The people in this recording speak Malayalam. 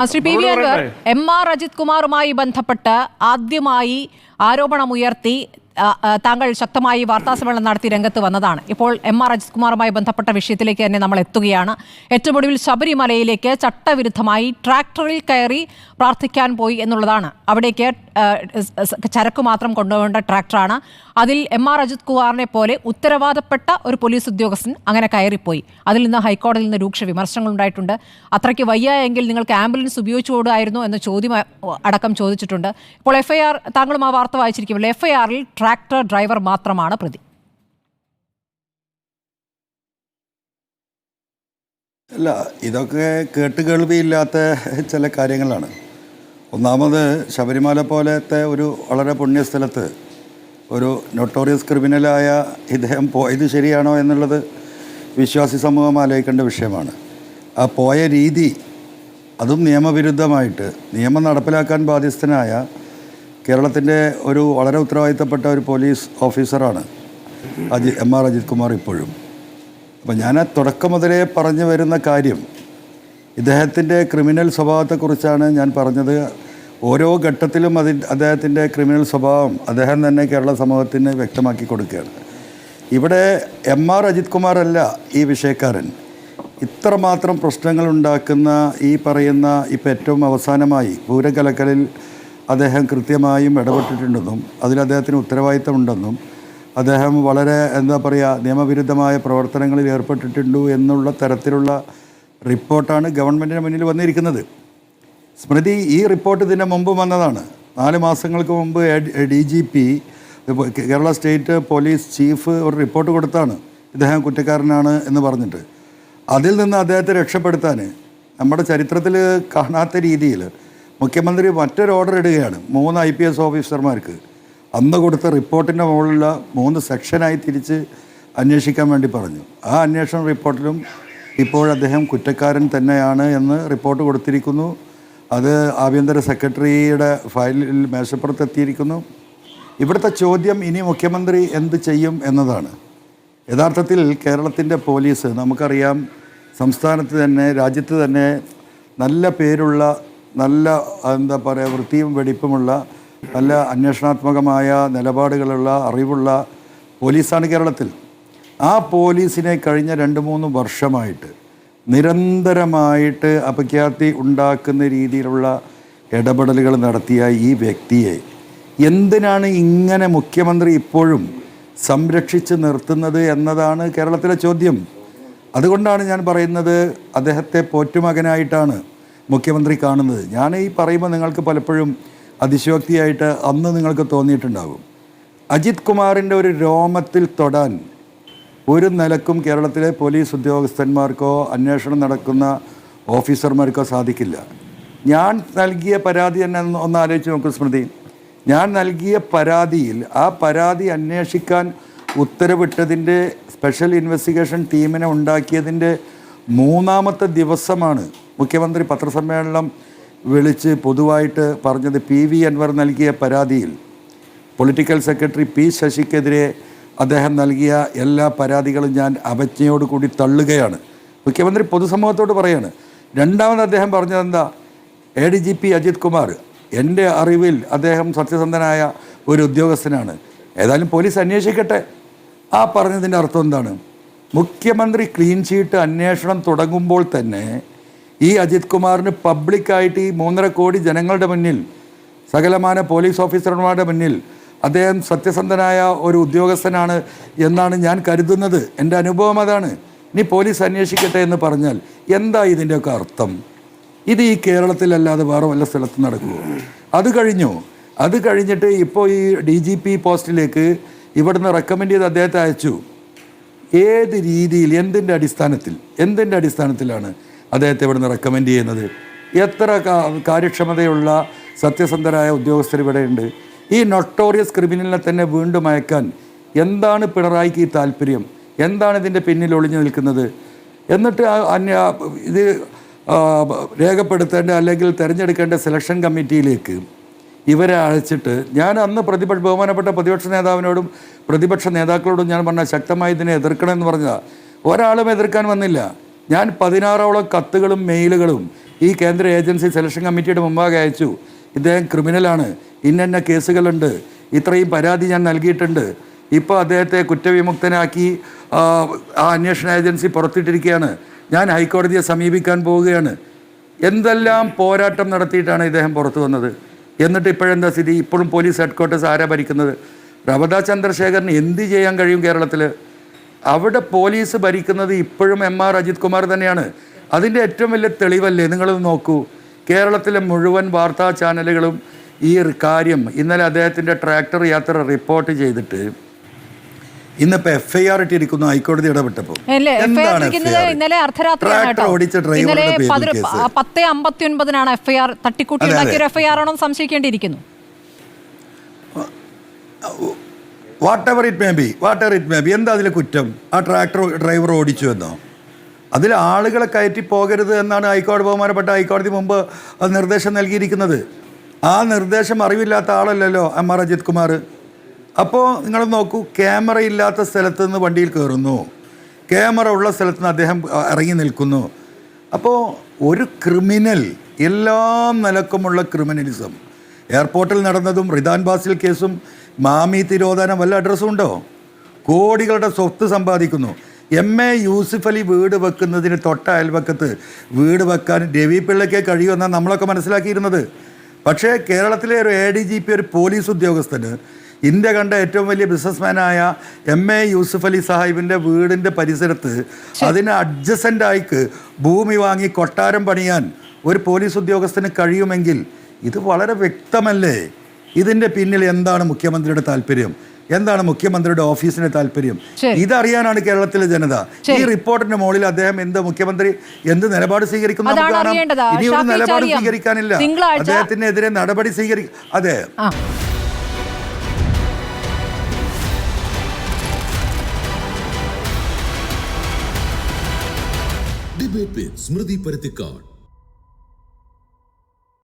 Shri P V Anwar, M R. Ajith കുമാറുമായി ബന്ധപ്പെട്ട് ആദ്യമായി ആരോപണമുയർത്തി താങ്കൾ ശക്തമായി വാർത്താസമ്മേളനം നടത്തി രംഗത്ത് വന്നതാണ്. ഇപ്പോൾ എം.ആർ. അജിത് കുമാറുമായി ബന്ധപ്പെട്ട വിഷയത്തിലേക്ക് തന്നെ നമ്മൾ എത്തുകയാണ്. ഏറ്റവും ഒടുവിൽ ശബരിമലയിലേക്ക് ചട്ടവിരുദ്ധമായി ട്രാക്ടറിൽ കയറി പ്രാർത്ഥിക്കാൻ പോയി എന്നുള്ളതാണ്. അവിടേക്ക് ചരക്ക് മാത്രം കൊണ്ടുപോകേണ്ട ട്രാക്ടറാണ്. അതിൽ എം.ആർ. അജിത് കുമാറിനെ പോലെ ഉത്തരവാദപ്പെട്ട ഒരു പോലീസ് ഉദ്യോഗസ്ഥൻ അങ്ങനെ കയറിപ്പോയി. അതിൽ നിന്ന് ഹൈക്കോടതിയിൽ നിന്ന് രൂക്ഷ വിമർശനങ്ങൾ ഉണ്ടായിട്ടുണ്ട്. അത്രയ്ക്ക് വയ്യ എങ്കിൽ നിങ്ങൾക്ക് ആംബുലൻസ് ഉപയോഗിച്ചുകൂടായിരുന്നോ എന്ന ചോദ്യം അടക്കം ചോദിച്ചിട്ടുണ്ട്. ഇപ്പോൾ എഫ്ഐആർ, താങ്കളും ആ വാർത്ത വായിച്ചിരിക്കുമല്ലോ, എഫ്ഐആറിൽ ട്രാക്ടർ ഡ്രൈവർ മാത്രമാണ് പ്രതി. അല്ല, ഇതൊക്കെ കേട്ടുകേൾവിയില്ലാത്ത ചില കാര്യങ്ങളാണ്. ഒന്നാമത്, ശബരിമല പോലത്തെ ഒരു വളരെ പുണ്യസ്ഥലത്ത് ഒരു നൊട്ടോറിയസ് ക്രിമിനലായ ഇദ്ദേഹം പോയത് ശരിയാണോ എന്നുള്ളത് വിശ്വാസി സമൂഹം ആലോചിക്കേണ്ട വിഷയമാണ്. ആ പോയ രീതി, അതും നിയമവിരുദ്ധമായിട്ട്, നിയമം നടപ്പിലാക്കാൻ ബാധ്യസ്ഥനായ കേരളത്തിൻ്റെ ഒരു വളരെ ഉത്തരവാദിത്തപ്പെട്ട ഒരു പോലീസ് ഓഫീസറാണ് എം.ആർ. അജിത് കുമാർ ഇപ്പോഴും. അപ്പോൾ ഞാൻ തുടക്കം മുതലേ പറഞ്ഞു വരുന്ന കാര്യം, ഇദ്ദേഹത്തിൻ്റെ ക്രിമിനൽ സ്വഭാവത്തെക്കുറിച്ചാണ് ഞാൻ പറഞ്ഞത്. ഓരോ ഘട്ടത്തിലും അദ്ദേഹത്തിൻ്റെ ക്രിമിനൽ സ്വഭാവം അദ്ദേഹം തന്നെ കേരള സമൂഹത്തിന് വ്യക്തമാക്കി കൊടുക്കുകയാണ്. ഇവിടെ എം.ആർ. അജിത് കുമാറല്ല ഈ വിഷയക്കാരൻ. ഇത്രമാത്രം പ്രശ്നങ്ങൾ ഉണ്ടാക്കുന്ന ഈ പറയുന്ന, ഇപ്പോൾ ഏറ്റവും അവസാനമായി പൂരക്കലക്കലിൽ അദ്ദേഹം കൃത്യമായും ഇടപെട്ടിട്ടുണ്ടെന്നും അതിൽ അദ്ദേഹത്തിന് ഉത്തരവാദിത്തമുണ്ടെന്നും അദ്ദേഹം വളരെ നിയമവിരുദ്ധമായ പ്രവർത്തനങ്ങളിൽ ഏർപ്പെട്ടിട്ടുണ്ട് എന്നുള്ള തരത്തിലുള്ള റിപ്പോർട്ടാണ് ഗവൺമെൻറ്റിന് മുന്നിൽ വന്നിരിക്കുന്നത്. സ്മൃതി, ഈ റിപ്പോർട്ട് ഇതിൻ്റെ മുമ്പ് വന്നതാണ്. 4 മാസങ്ങൾക്ക് മുമ്പ് DGP, Kerala state police chief, ഒരു റിപ്പോർട്ട് കൊടുത്താണ് ഇദ്ദേഹം കുറ്റക്കാരനാണ് എന്ന് പറഞ്ഞിട്ട്. അതിൽ നിന്ന് അദ്ദേഹത്തെ രക്ഷപ്പെടുത്താൻ നമ്മുടെ ചരിത്രത്തിൽ കാണാത്ത രീതിയിൽ മുഖ്യമന്ത്രി മറ്റൊരു ഓർഡർ ഇടുകയാണ്. 3 IPS ഓഫീസർമാർക്ക് അന്ന് കൊടുത്ത റിപ്പോർട്ടിൻ്റെ മുകളിലുള്ള 3 സെക്ഷനായി തിരിച്ച് അന്വേഷിക്കാൻ വേണ്ടി പറഞ്ഞു. ആ അന്വേഷണ റിപ്പോർട്ടിലും ഇപ്പോൾ അദ്ദേഹം കുറ്റക്കാരൻ തന്നെയാണ് എന്ന് റിപ്പോർട്ട് കൊടുത്തിരിക്കുന്നു. അത് ആഭ്യന്തര സെക്രട്ടറിയുടെ ഫയലിൽ മേശപ്പുറത്തെത്തിയിരിക്കുന്നു. ഇവിടുത്തെ ചോദ്യം ഇനി മുഖ്യമന്ത്രി എന്ത് ചെയ്യും എന്നതാണ്. യഥാർത്ഥത്തിൽ കേരളത്തിൻ്റെ പോലീസ്, നമുക്കറിയാം, സംസ്ഥാനത്ത് തന്നെ, രാജ്യത്ത് തന്നെ നല്ല പേരുള്ള, നല്ല വൃത്തിയും വെടിപ്പുമുള്ള, നല്ല അന്വേഷണാത്മകമായ നിലപാടുകളുള്ള, അറിവുള്ള പോലീസാണ് കേരളത്തിൽ. ആ പോലീസിനെ കഴിഞ്ഞ 2-3 വർഷമായിട്ട് നിരന്തരമായിട്ട് അപഖ്യാതി ഉണ്ടാക്കുന്ന രീതിയിലുള്ള ഇടപെടലുകൾ നടത്തിയ ഈ വ്യക്തിയെ എന്തിനാണ് ഇങ്ങനെ മുഖ്യമന്ത്രി ഇപ്പോഴും സംരക്ഷിച്ച് നിർത്തുന്നത് എന്നതാണ് കേരളത്തിലെ ചോദ്യം. അതുകൊണ്ടാണ് ഞാൻ പറയുന്നത്, അദ്ദേഹത്തെ പോറ്റുമകനായിട്ടാണ് മുഖ്യമന്ത്രി കാണുന്നത്. ഞാൻ ഈ പറയുമ്പോൾ നിങ്ങൾക്ക് പലപ്പോഴും അതിശയോക്തിയായിട്ട് അന്ന് നിങ്ങൾക്ക് തോന്നിയിട്ടുണ്ടാകും. അജിത് കുമാറിൻ്റെ ഒരു രോമത്തിൽ തൊടാൻ ഒരു നിലക്കും കേരളത്തിലെ പോലീസ് ഉദ്യോഗസ്ഥന്മാർക്കോ അന്വേഷണം നടക്കുന്ന ഓഫീസർമാർക്കോ സാധിക്കില്ല. ഞാൻ നൽകിയ പരാതി തന്നെ ഒന്ന് ആലോചിച്ച് നോക്കൂ സ്മൃതി. ഞാൻ നൽകിയ പരാതിയിൽ, ആ പരാതി അന്വേഷിക്കാൻ ഉത്തരവിട്ടതിൻ്റെ, സ്പെഷ്യൽ ഇൻവെസ്റ്റിഗേഷൻ ടീമിനെ ഉണ്ടാക്കിയതിൻ്റെ 3ാമത്തെ ദിവസമാണ് മുഖ്യമന്ത്രി പത്രസമ്മേളനം വിളിച്ച് പൊതുവായിട്ട് പറഞ്ഞത്, PV അൻവർ നൽകിയ പരാതിയിൽ പൊളിറ്റിക്കൽ സെക്രട്ടറി P ശശിക്കെതിരെ അദ്ദേഹം നൽകിയ എല്ലാ പരാതികളും ഞാൻ അവജ്ഞയോടുകൂടി തള്ളുകയാണ്. മുഖ്യമന്ത്രി പൊതുസമൂഹത്തോട് പറയാണ്. രണ്ടാമത് അദ്ദേഹം പറഞ്ഞതെന്താ, ADGP അജിത് കുമാർ, എൻ്റെ അറിവിൽ അദ്ദേഹം സത്യസന്ധനായ ഒരു ഉദ്യോഗസ്ഥനാണ്, ഏതായാലും പോലീസ് അന്വേഷിക്കട്ടെ. ആ പറഞ്ഞതിൻ്റെ അർത്ഥം എന്താണ്? മുഖ്യമന്ത്രി ക്ലീൻ ചീട്ട് അന്വേഷണം തുടങ്ങുമ്പോൾ തന്നെ ഈ അജിത് കുമാറിന് പബ്ലിക്കായിട്ട്, ഈ 3.5 കോടി ജനങ്ങളുടെ മുന്നിൽ, സകലമാന പോലീസ് ഓഫീസർമാരുടെ മുന്നിൽ അദ്ദേഹം സത്യസന്ധനായ ഒരു ഉദ്യോഗസ്ഥനാണ് എന്നാണ് ഞാൻ കരുതുന്നത്. എൻ്റെ അനുഭവം അതാണ്. ഇനി പോലീസ് അന്വേഷിക്കട്ടെ എന്ന് പറഞ്ഞാൽ എന്താ ഇതിൻ്റെയൊക്കെ അർത്ഥം? ഇത് ഈ കേരളത്തിലല്ലാതെ വേറെ വല്ല സ്ഥലത്തും നടക്കുമോ? അത് കഴിഞ്ഞിട്ട് ഇപ്പോൾ ഈ DGP പോസ്റ്റിലേക്ക് ഇവിടുന്ന് റെക്കമെൻഡ് ചെയ്ത് അദ്ദേഹത്തെ അയച്ചു. ഏത് രീതിയിൽ, എന്തിൻ്റെ അടിസ്ഥാനത്തിലാണ് അദ്ദേഹത്തെ ഇവിടുന്ന് റെക്കമെൻഡ് ചെയ്യുന്നത്? എത്ര കാര്യക്ഷമതയുള്ള സത്യസന്ധരായ ഉദ്യോഗസ്ഥർ ഇവിടെയുണ്ട്? ഈ നൊട്ടോറിയസ് ക്രിമിനലിനെ തന്നെ വീണ്ടും അയക്കാൻ എന്താണ് പിണറായിക്ക് ഈ താല്പര്യം? എന്താണ് ഇതിൻ്റെ പിന്നിൽ ഒളിഞ്ഞു നിൽക്കുന്നത്? എന്നിട്ട് ഇത് രേഖപ്പെടുത്തേണ്ട അല്ലെങ്കിൽ തിരഞ്ഞെടുക്കേണ്ട സെലക്ഷൻ കമ്മിറ്റിയിലേക്ക് ഇവരെ അയച്ചിട്ട്, ഞാൻ അന്ന് ബഹുമാനപ്പെട്ട പ്രതിപക്ഷ നേതാവിനോടും പ്രതിപക്ഷ നേതാക്കളോടും ഞാൻ പറഞ്ഞ ശക്തമായി ഇതിനെ എതിർക്കണമെന്ന് പറഞ്ഞതാണ്. ഒരാളും എതിർക്കാൻ വന്നില്ല. ഞാൻ 16ഓളം കത്തുകളും മെയിലുകളും ഈ കേന്ദ്ര ഏജൻസി സെലക്ഷൻ കമ്മിറ്റിയുടെ മുമ്പാകെ അയച്ചു. ഇദ്ദേഹം ക്രിമിനലാണ്, ഇന്ന കേസുകളുണ്ട്, ഇത്രയും പരാതി ഞാൻ നൽകിയിട്ടുണ്ട്. ഇപ്പോൾ അദ്ദേഹത്തെ കുറ്റവിമുക്തനാക്കി ആ അന്വേഷണ ഏജൻസി പുറത്തിട്ടിരിക്കുകയാണ്. ഞാൻ ഹൈക്കോടതിയെ സമീപിക്കാൻ പോവുകയാണ്. എന്തെല്ലാം പോരാട്ടം നടത്തിയിട്ടാണ് ഇദ്ദേഹം പുറത്തു വന്നത്. എന്നിട്ട് ഇപ്പോഴെന്താ സ്ഥിതി? ഇപ്പോഴും പോലീസ് ഹെഡ്ക്വാർട്ടേഴ്സ് ആരാ ഭരിക്കുന്നത്? പ്രഭദ ചന്ദ്രശേഖരന് എന്ത് ചെയ്യാൻ കഴിയും കേരളത്തിൽ? അവിടെ പോലീസ് ഭരിക്കുന്നത് ഇപ്പോഴും MR അജിത് കുമാർ തന്നെയാണ്. അതിൻ്റെ ഏറ്റവും വലിയ തെളിവല്ലേ? നിങ്ങളത് നോക്കൂ. കേരളത്തിലെ മുഴുവൻ വാർത്താ ചാനലുകളും ഈ കാര്യം ഇന്നലെ അദ്ദേഹത്തിൻ്റെ ട്രാക്ടർ യാത്ര റിപ്പോർട്ട് ചെയ്തിട്ട് ഇന്നിപ്പോൾ FIR ഇട്ടിരിക്കുന്നു ഹൈക്കോടതി ഇടപെട്ടപ്പോൾ. ട്രാക്ടർ ഓടിച്ച ഡ്രൈവറുടെ പേരിൽ കേസ്. 10:59 FIR തട്ടിക്കൂട്ടി FIR ആണോ സംശയിക്കേണ്ടിയിരിക്കുന്നു. Whatever it may be എന്താ അതിലെ കുറ്റം? ആ ട്രാക്ടർ ഡ്രൈവർ ഓടിച്ചു എന്നോ? അതിൽ ആളുകളെ കയറ്റി പോകരുത് എന്നാണ് ബഹുമാനപ്പെട്ട ഹൈക്കോടതി മുമ്പ് നിർദ്ദേശം നൽകിയിരിക്കുന്നത്. ആ നിർദ്ദേശം അറിവില്ലാത്ത ആളല്ലല്ലോ MR അജിത് കുമാർ. അപ്പോൾ നിങ്ങൾ നോക്കൂ, ക്യാമറ ഇല്ലാത്ത സ്ഥലത്ത് നിന്ന് വണ്ടിയിൽ കയറുന്നു, ക്യാമറ ഉള്ള സ്ഥലത്ത് നിന്ന് അദ്ദേഹം ഇറങ്ങി നിൽക്കുന്നു. അപ്പോൾ ഒരു ക്രിമിനൽ, എല്ലാ നിലക്കുമുള്ള ക്രിമിനലിസം, എയർപോർട്ടിൽ നടന്നതും റിദാൻ ബാസിൽ കേസും മാമി തിരോധാനം വല്ല അഡ്രസ്സും ഉണ്ടോ? കോടികളുടെ സ്വത്ത് സമ്പാദിക്കുന്നു. MA യൂസുഫ് അലി വീട് വെക്കുന്നതിന് തൊട്ട അയൽവക്കത്ത് വീട് വെക്കാൻ രവി പിള്ളയ്ക്ക് കഴിയുമെന്നാണ് നമ്മളൊക്കെ മനസ്സിലാക്കിയിരുന്നത്. പക്ഷേ കേരളത്തിലെ ഒരു ADGP, ഒരു പോലീസ് ഉദ്യോഗസ്ഥന് ഇന്ത്യ കണ്ട ഏറ്റവും വലിയ ബിസിനസ്മാനായ MA യൂസുഫ് അലി സാഹിബിൻ്റെ വീടിൻ്റെ പരിസരത്ത് അതിന് അഡ്ജസൻ്റായിക്ക് ഭൂമി വാങ്ങി കൊട്ടാരം പണിയാൻ ഒരു പോലീസ് ഉദ്യോഗസ്ഥന് കഴിയുമെങ്കിൽ ഇത് വളരെ വ്യക്തമല്ലേ? ഇതിൻ്റെ പിന്നിൽ എന്താണ് മുഖ്യമന്ത്രിയുടെ താല്പര്യം? എന്താണ് മുഖ്യമന്ത്രിയുടെ ഓഫീസിന്റെ താല്പര്യം? ഇതറിയാനാണ് കേരളത്തിലെ ജനത. ഈ റിപ്പോർട്ടിന്റെ മുകളിൽ അദ്ദേഹം മുഖ്യമന്ത്രി എന്ത് നിലപാട് സ്വീകരിക്കുന്നു? ഇനി ഒരു നിലപാട് സ്വീകരിക്കാനില്ല. അദ്ദേഹത്തിനെതിരെ നടപടി അതെ. ഡിബേറ്റ് വിത്ത് സ്മൃതി പരുത്തിക്കാട്.